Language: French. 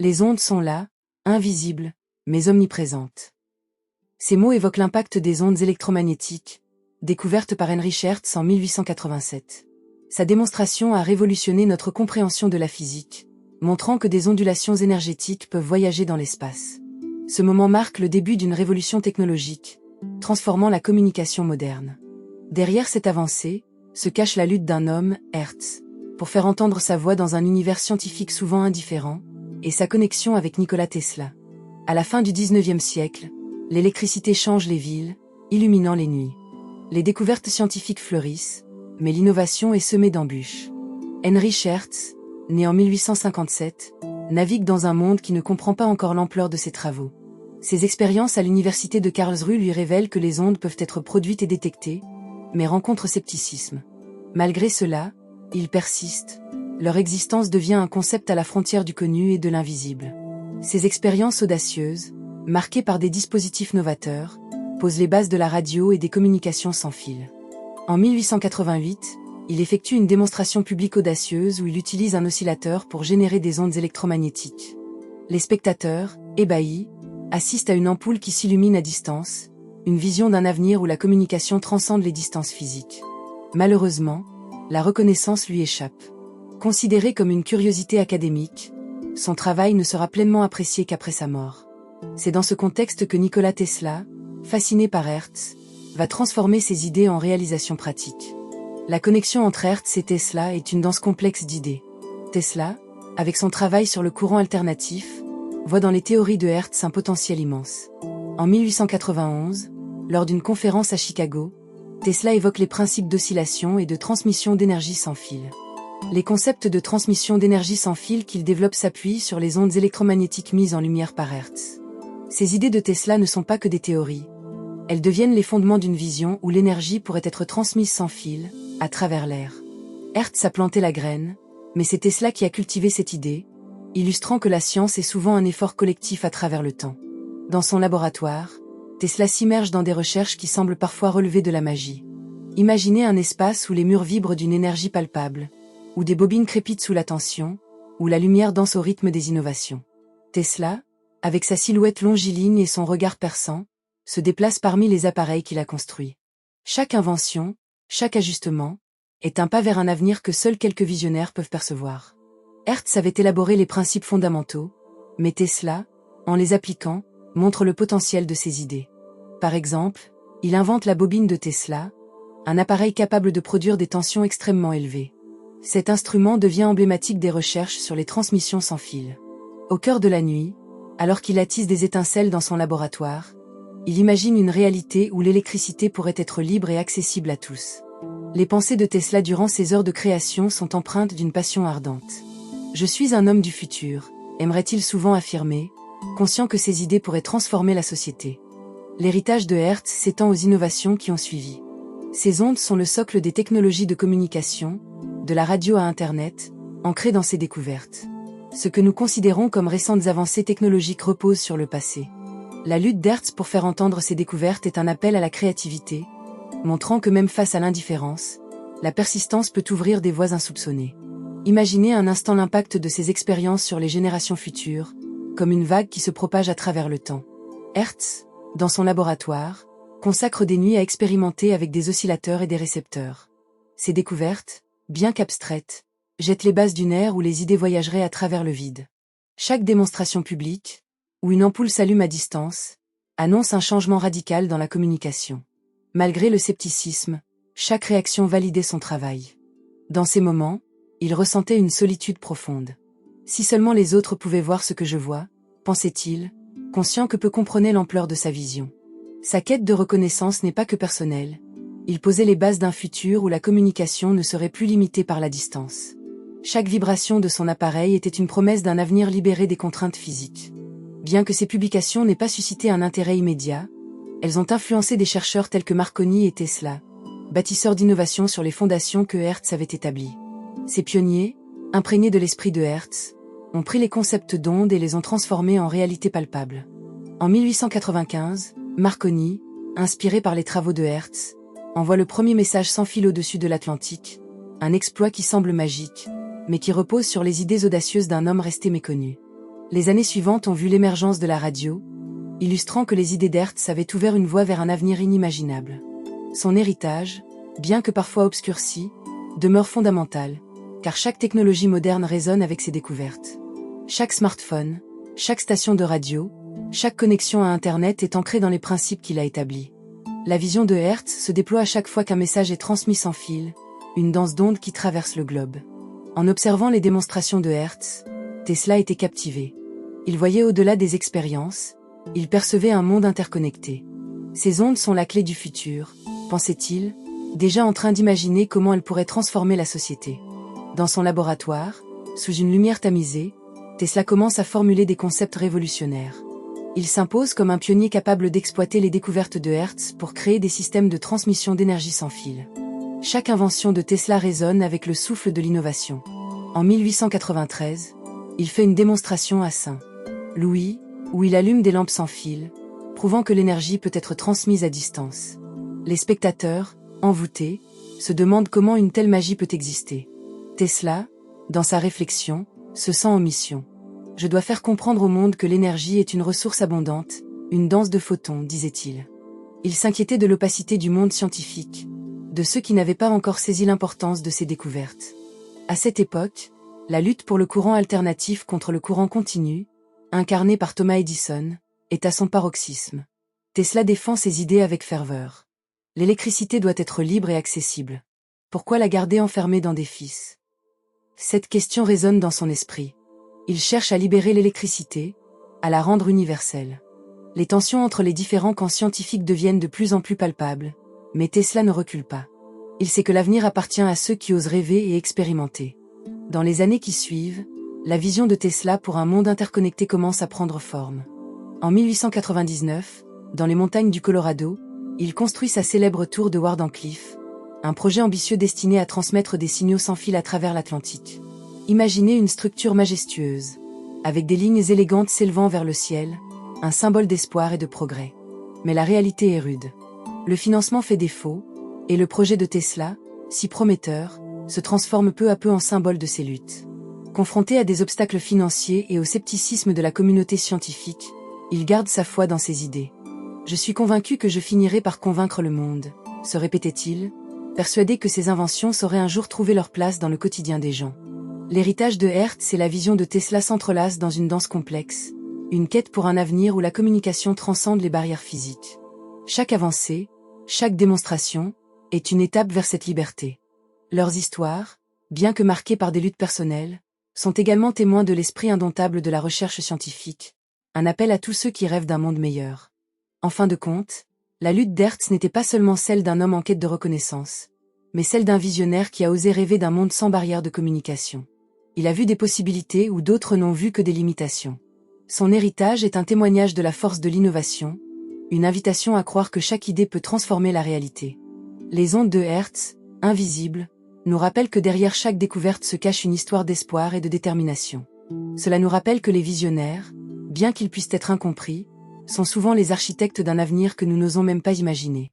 Les ondes sont là, invisibles, mais omniprésentes. Ces mots évoquent l'impact des ondes électromagnétiques, découvertes par Heinrich Hertz en 1887. Sa démonstration a révolutionné notre compréhension de la physique, montrant que des ondulations énergétiques peuvent voyager dans l'espace. Ce moment marque le début d'une révolution technologique, transformant la communication moderne. Derrière cette avancée, se cache la lutte d'un homme, Hertz, pour faire entendre sa voix dans un univers scientifique souvent indifférent, et sa connexion avec Nikola Tesla. À la fin du XIXe siècle, l'électricité change les villes, illuminant les nuits. Les découvertes scientifiques fleurissent, mais l'innovation est semée d'embûches. Heinrich Hertz, né en 1857, navigue dans un monde qui ne comprend pas encore l'ampleur de ses travaux. Ses expériences à l'université de Karlsruhe lui révèlent que les ondes peuvent être produites et détectées, mais rencontrent scepticisme. Malgré cela, ils persistent. Leur existence devient un concept à la frontière du connu et de l'invisible. Ces expériences audacieuses, marquées par des dispositifs novateurs, posent les bases de la radio et des communications sans fil. En 1888, il effectue une démonstration publique audacieuse où il utilise un oscillateur pour générer des ondes électromagnétiques. Les spectateurs, ébahis, assistent à une ampoule qui s'illumine à distance, une vision d'un avenir où la communication transcende les distances physiques. Malheureusement, la reconnaissance lui échappe. Considéré comme une curiosité académique, son travail ne sera pleinement apprécié qu'après sa mort. C'est dans ce contexte que Nikola Tesla, fasciné par Hertz, va transformer ses idées en réalisations pratiques. La connexion entre Hertz et Tesla est une danse complexe d'idées. Tesla, avec son travail sur le courant alternatif, voit dans les théories de Hertz un potentiel immense. En 1891, lors d'une conférence à Chicago, Tesla évoque les principes d'oscillation et de transmission d'énergie sans fil. Les concepts de transmission d'énergie sans fil qu'il développe s'appuient sur les ondes électromagnétiques mises en lumière par Hertz. Ces idées de Tesla ne sont pas que des théories. Elles deviennent les fondements d'une vision où l'énergie pourrait être transmise sans fil, à travers l'air. Hertz a planté la graine, mais c'est Tesla qui a cultivé cette idée, illustrant que la science est souvent un effort collectif à travers le temps. Dans son laboratoire, Tesla s'immerge dans des recherches qui semblent parfois relever de la magie. Imaginez un espace où les murs vibrent d'une énergie palpable, où des bobines crépitent sous la tension, où la lumière danse au rythme des innovations. Tesla, avec sa silhouette longiligne et son regard perçant, se déplace parmi les appareils qu'il a construits. Chaque invention, chaque ajustement, est un pas vers un avenir que seuls quelques visionnaires peuvent percevoir. Hertz avait élaboré les principes fondamentaux, mais Tesla, en les appliquant, montre le potentiel de ses idées. Par exemple, il invente la bobine de Tesla, un appareil capable de produire des tensions extrêmement élevées. Cet instrument devient emblématique des recherches sur les transmissions sans fil. Au cœur de la nuit, alors qu'il attise des étincelles dans son laboratoire, il imagine une réalité où l'électricité pourrait être libre et accessible à tous. Les pensées de Tesla durant ses heures de création sont empreintes d'une passion ardente. « Je suis un homme du futur », aimerait-il souvent affirmer, conscient que ses idées pourraient transformer la société. L'héritage de Hertz s'étend aux innovations qui ont suivi. Ces ondes sont le socle des technologies de communication, de la radio à Internet, ancrées dans ses découvertes. Ce que nous considérons comme récentes avancées technologiques repose sur le passé. La lutte d'Hertz pour faire entendre ses découvertes est un appel à la créativité, montrant que même face à l'indifférence, la persistance peut ouvrir des voies insoupçonnées. Imaginez un instant l'impact de ces expériences sur les générations futures, comme une vague qui se propage à travers le temps. Hertz, dans son laboratoire, consacre des nuits à expérimenter avec des oscillateurs et des récepteurs. Ces découvertes, bien qu'abstraites, jettent les bases d'une ère où les idées voyageraient à travers le vide. Chaque démonstration publique, où une ampoule s'allume à distance, annonce un changement radical dans la communication. Malgré le scepticisme, chaque réaction validait son travail. Dans ces moments, il ressentait une solitude profonde. Si seulement les autres pouvaient voir ce que je vois, pensait-il, conscient que peu comprenaient l'ampleur de sa vision. Sa quête de reconnaissance n'est pas que personnelle. Il posait les bases d'un futur où la communication ne serait plus limitée par la distance. Chaque vibration de son appareil était une promesse d'un avenir libéré des contraintes physiques. Bien que ces publications n'aient pas suscité un intérêt immédiat, elles ont influencé des chercheurs tels que Marconi et Tesla, bâtisseurs d'innovations sur les fondations que Hertz avait établies. Ces pionniers, imprégnés de l'esprit de Hertz, ont pris les concepts d'ondes et les ont transformés en réalité palpable. En 1895, Marconi, inspiré par les travaux de Hertz, envoie le premier message sans fil au-dessus de l'Atlantique, un exploit qui semble magique, mais qui repose sur les idées audacieuses d'un homme resté méconnu. Les années suivantes ont vu l'émergence de la radio, illustrant que les idées d'Hertz avaient ouvert une voie vers un avenir inimaginable. Son héritage, bien que parfois obscurci, demeure fondamental, car chaque technologie moderne résonne avec ses découvertes. Chaque smartphone, chaque station de radio, chaque connexion à Internet est ancrée dans les principes qu'il a établis. La vision de Hertz se déploie à chaque fois qu'un message est transmis sans fil, une danse d'ondes qui traverse le globe. En observant les démonstrations de Hertz, Tesla était captivé. Il voyait au-delà des expériences, il percevait un monde interconnecté. Ces ondes sont la clé du futur, pensait-il, déjà en train d'imaginer comment elles pourraient transformer la société. Dans son laboratoire, sous une lumière tamisée, Tesla commence à formuler des concepts révolutionnaires. Il s'impose comme un pionnier capable d'exploiter les découvertes de Hertz pour créer des systèmes de transmission d'énergie sans fil. Chaque invention de Tesla résonne avec le souffle de l'innovation. En 1893, il fait une démonstration à Saint-Louis, où il allume des lampes sans fil, prouvant que l'énergie peut être transmise à distance. Les spectateurs, envoûtés, se demandent comment une telle magie peut exister. Tesla, dans sa réflexion, se sent en mission. Je dois faire comprendre au monde que l'énergie est une ressource abondante, une danse de photons, disait-il. Il s'inquiétait de l'opacité du monde scientifique, de ceux qui n'avaient pas encore saisi l'importance de ses découvertes. À cette époque, la lutte pour le courant alternatif contre le courant continu, incarné par Thomas Edison, est à son paroxysme. Tesla défend ses idées avec ferveur. L'électricité doit être libre et accessible. Pourquoi la garder enfermée dans des fils? Cette question résonne dans son esprit. Il cherche à libérer l'électricité, à la rendre universelle. Les tensions entre les différents camps scientifiques deviennent de plus en plus palpables, mais Tesla ne recule pas. Il sait que l'avenir appartient à ceux qui osent rêver et expérimenter. Dans les années qui suivent, la vision de Tesla pour un monde interconnecté commence à prendre forme. En 1899, dans les montagnes du Colorado, il construit sa célèbre tour de Wardenclyffe, un projet ambitieux destiné à transmettre des signaux sans fil à travers l'Atlantique. Imaginez une structure majestueuse, avec des lignes élégantes s'élevant vers le ciel, un symbole d'espoir et de progrès. Mais la réalité est rude. Le financement fait défaut, et le projet de Tesla, si prometteur, se transforme peu à peu en symbole de ses luttes. Confronté à des obstacles financiers et au scepticisme de la communauté scientifique, il garde sa foi dans ses idées. « Je suis convaincu que je finirai par convaincre le monde », se répétait-il, persuadé que ses inventions sauraient un jour trouver leur place dans le quotidien des gens. L'héritage de Hertz et la vision de Tesla s'entrelacent dans une danse complexe, une quête pour un avenir où la communication transcende les barrières physiques. Chaque avancée, chaque démonstration, est une étape vers cette liberté. Leurs histoires, bien que marquées par des luttes personnelles, sont également témoins de l'esprit indomptable de la recherche scientifique, un appel à tous ceux qui rêvent d'un monde meilleur. En fin de compte, la lutte d'Hertz n'était pas seulement celle d'un homme en quête de reconnaissance, mais celle d'un visionnaire qui a osé rêver d'un monde sans barrière de communication. Il a vu des possibilités où d'autres n'ont vu que des limitations. Son héritage est un témoignage de la force de l'innovation, une invitation à croire que chaque idée peut transformer la réalité. Les ondes de Hertz, invisibles, nous rappellent que derrière chaque découverte se cache une histoire d'espoir et de détermination. Cela nous rappelle que les visionnaires, bien qu'ils puissent être incompris, sont souvent les architectes d'un avenir que nous n'osons même pas imaginer.